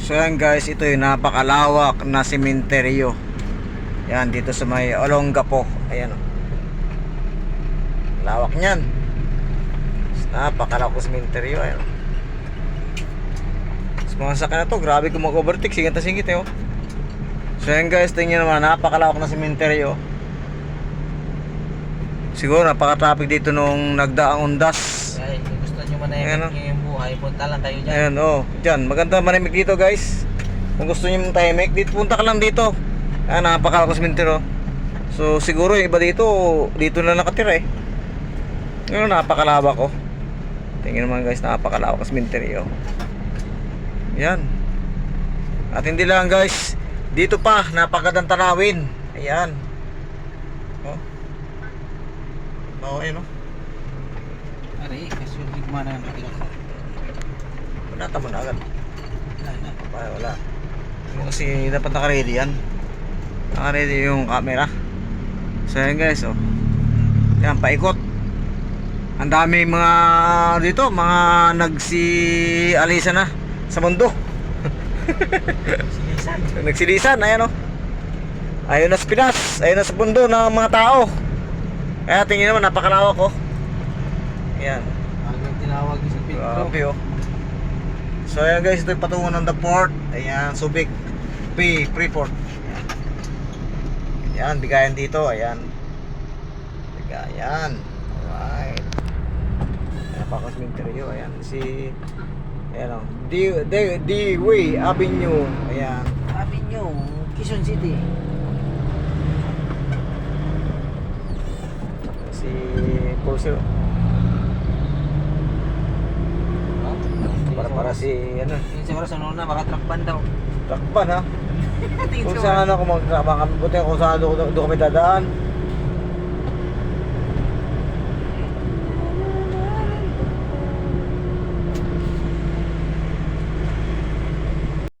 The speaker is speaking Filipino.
So yan guys, ito yung napakalawak na sementeryo. Yan, dito sa may Olongapo. Ayan o. Lawak niyan. Napakalawak na sementeryo. Ayan o. Sa mga sakyan na to, grabe kung mag-overtake. Singit na singit eh o. So yan guys, tingnan naman, napakalawak na sementeryo. Siguro napaka-traffic dito nung nagdaang undas. Ay, kung gusto nyo manahimik yung buhay, punta lang kayo dyan. Ayan, oh. Diyan, maganda manimik dito, guys. Kung gusto niyo tahimik, dito punta ka lang dito. Ayan, napakalawak na sementeryo. So, siguro yung iba dito na nakatira eh. Ngayon, napakalawak oh. Tingnan naman guys, napakalawak na sementeryo. Ayan. At hindi lang guys, dito pa, napakagandang tanawin. Ayan. Oh. Oh, ayun oh. Ari, kasi hindi ko mana ng pagkakasal. Punata mo na agad. Wala. Wala. Kasi dapat naka-ready yan. Naka-ready yung camera. So yan guys oh. Yan, paikot. Ang dami mga dito, mga nagsi-alisa na sa mundo. Silisan. Nagsilisan, ayan oh. Ayun na sa Pinas, ayun na sa mundo ng mga tao. Kaya tingin naman, napakalawak oh. Ayan. Hanggang tinawag yung sa Pedro. Grabe oh. So ayan guys, ito yung patungo ng the port. Ayan, Subic Bay Freeport. Ayan, bigayan dito. Ayan. Bigayan. Alright. Napaka-sementeryo. Ayan, ayan o. D-Way Avenue. Ayan. Sabi nyo, Quezon City. Si Pulsero. Para si ano. Tingin siguro sa nuna, baka truckban daw. Takban ha. Tingin Kung siguro. saan ako buti kung saan doon kami dadaan.